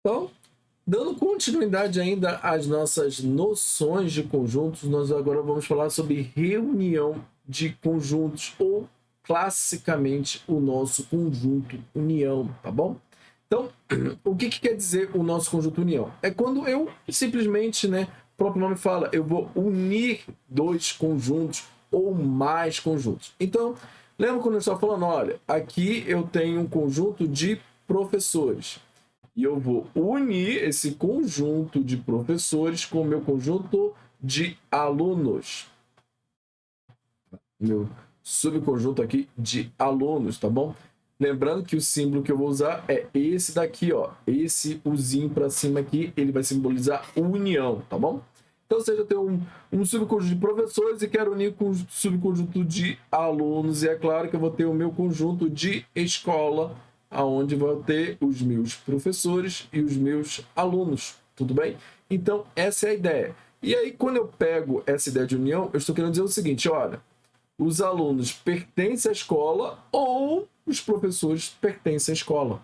Então, dando continuidade ainda às nossas noções de conjuntos, nós agora vamos falar sobre reunião de conjuntos, ou classicamente o nosso conjunto união, tá bom? Então, o que quer dizer o nosso conjunto união? É quando eu simplesmente, né, o próprio nome fala, eu vou unir dois conjuntos ou mais conjuntos. Então, lembra quando eu estava falando, olha, aqui eu tenho um conjunto de professores. E eu vou unir esse conjunto de professores com o meu conjunto de alunos. Meu subconjunto aqui de alunos, tá bom? Lembrando que o símbolo que eu vou usar é esse daqui, ó. Esse uzinho para cima aqui, ele vai simbolizar união, tá bom? Então, seja, eu tenho um subconjunto de professores e quero unir com o subconjunto de alunos. E é claro que eu vou ter o meu conjunto de escola, aonde vou ter os meus professores e os meus alunos, tudo bem? Então, essa é a ideia. E aí, quando eu pego essa ideia de união, eu estou querendo dizer o seguinte, olha, os alunos pertencem à escola ou os professores pertencem à escola,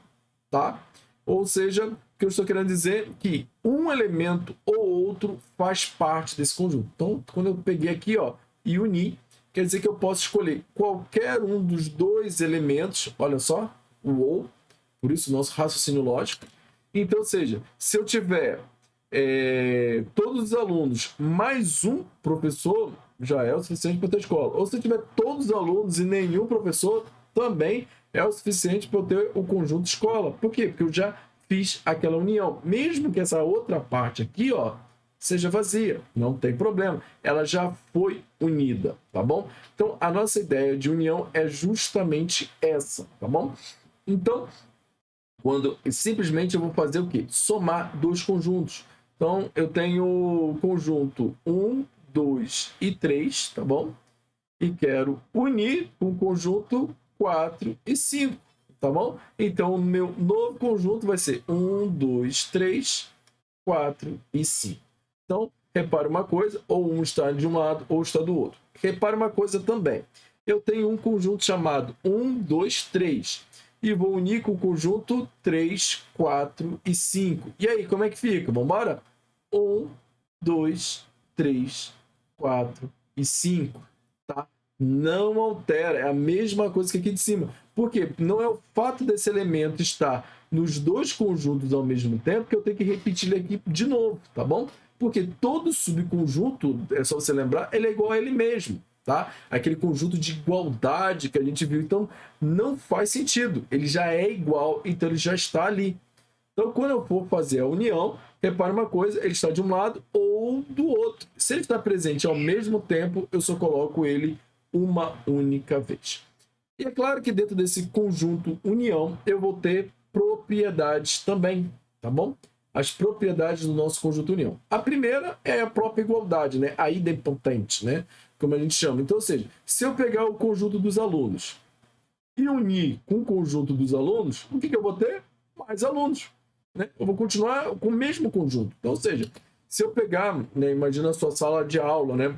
tá? Ou seja, o que eu estou querendo dizer é que um elemento ou outro faz parte desse conjunto. Então, quando eu peguei aqui, ó, e uni, quer dizer que eu posso escolher qualquer um dos dois elementos, olha só, o ou, por isso o nosso raciocínio lógico. Então, ou seja, se eu tiver todos os alunos mais um professor, já é o suficiente para ter escola. Ou se eu tiver todos os alunos e nenhum professor, também é o suficiente para eu ter o conjunto escola. Por quê? Porque eu já fiz aquela união. Mesmo que essa outra parte aqui, ó, seja vazia, não tem problema. Ela já foi unida, tá bom? Então, a nossa ideia de união é justamente essa, tá bom? Então, quando simplesmente eu vou fazer o quê? Somar dois conjuntos. Então, eu tenho o conjunto 1, 2 e 3, tá bom? E quero unir com o conjunto 4 e 5, tá bom? Então, o meu novo conjunto vai ser 1, 2, 3, 4 e 5. Então, repare uma coisa, ou um está de um lado ou está do outro. Repare uma coisa também. Eu tenho um conjunto chamado 1, 2, 3. E vou unir com o conjunto 3, 4 e 5. E aí, como é que fica? Vamos embora? 1, 2, 3, 4 e 5. Tá? Não altera, é a mesma coisa que aqui de cima. Por quê? Não é o fato desse elemento estar nos dois conjuntos ao mesmo tempo que eu tenho que repetir ele aqui de novo, tá bom? Porque todo subconjunto, é só você lembrar, ele é igual a ele mesmo, tá? Aquele conjunto de igualdade que a gente viu, então não faz sentido. Ele já é igual, então ele já está ali. Então, quando eu for fazer a união, repare uma coisa, ele está de um lado ou do outro. Se ele está presente ao mesmo tempo, eu só coloco ele uma única vez. E é claro que dentro desse conjunto união, eu vou ter propriedades também, tá bom? As propriedades do nosso conjunto união. A primeira é a própria igualdade, né? A idempotente, né? Como a gente chama. Então, ou seja, se eu pegar o conjunto dos alunos e unir com o conjunto dos alunos, o que eu vou ter? Mais alunos. Né? Eu vou continuar com o mesmo conjunto. Então, ou seja, se eu pegar, né, imagina a sua sala de aula, né,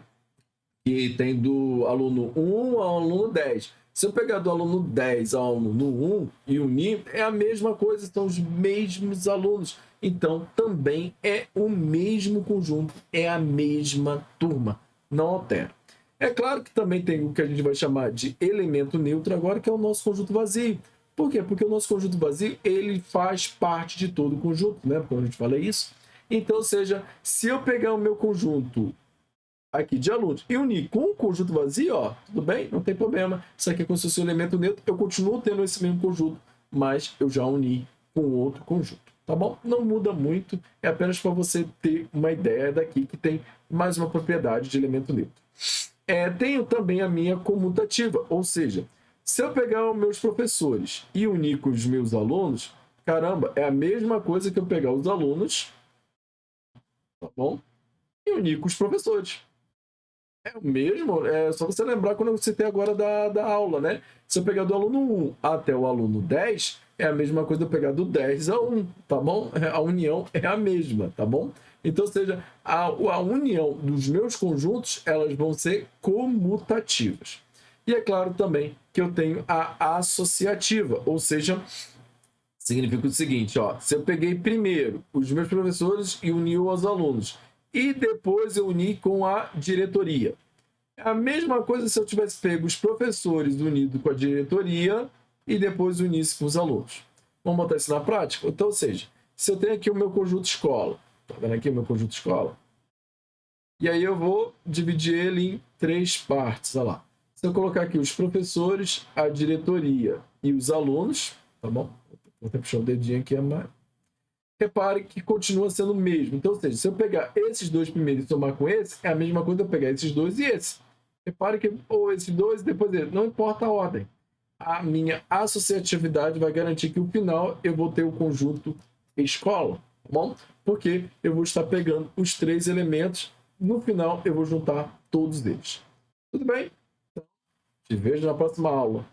que tem do aluno 1 ao aluno 10. Se eu pegar do aluno 10 ao aluno 1 e unir, é a mesma coisa, são os mesmos alunos. Então, também é o mesmo conjunto, é a mesma turma, não altera. É claro que também tem o que a gente vai chamar de elemento neutro agora, que é o nosso conjunto vazio. Por quê? Porque o nosso conjunto vazio, ele faz parte de todo o conjunto, né? Quando a gente fala isso. Então, ou seja, se eu pegar o meu conjunto aqui de alunos e unir com o conjunto vazio, ó, tudo bem? Não tem problema. Isso aqui é como se fosse um elemento neutro. Eu continuo tendo esse mesmo conjunto, mas eu já uni com outro conjunto, tá bom? Não muda muito, é apenas para você ter uma ideia daqui que tem mais uma propriedade de elemento neutro. Tenho também a minha comutativa, ou seja, se eu pegar os meus professores e unir com os meus alunos, caramba, é a mesma coisa que eu pegar os alunos, tá bom? E unir com os professores. É o mesmo, é só você lembrar quando eu citei agora da aula, né? Se eu pegar do aluno 1 até o aluno 10, é a mesma coisa eu pegar do 10 a 1, tá bom? A união é a mesma, tá bom? Então, ou seja, a união dos meus conjuntos, elas vão ser comutativas. E é claro também que eu tenho a associativa, ou seja, Significa o seguinte, ó, se eu peguei primeiro os meus professores e uni aos alunos, e depois eu uni com a diretoria. É a mesma coisa se eu tivesse pego os professores unido com a diretoria e depois unisse com os alunos. Vamos botar isso na prática? Então, ou seja, se eu tenho aqui o meu conjunto escola, tá vendo aqui o meu conjunto escola? E aí eu vou dividir ele em 3 partes, olha lá. Se eu colocar aqui os professores, a diretoria e os alunos, tá bom? Vou até puxar o dedinho aqui, mas repare que continua sendo o mesmo. Então, ou seja, se eu pegar esses dois primeiros e somar com esse, é a mesma coisa eu pegar esses dois e esse. Repare que ou esses dois e depois esse. Não importa a ordem. A minha associatividade vai garantir que no final eu vou ter o conjunto escola, tá bom? Porque eu vou estar pegando os 3 elementos, no final eu vou juntar todos eles. Tudo bem? Então, te vejo na próxima aula.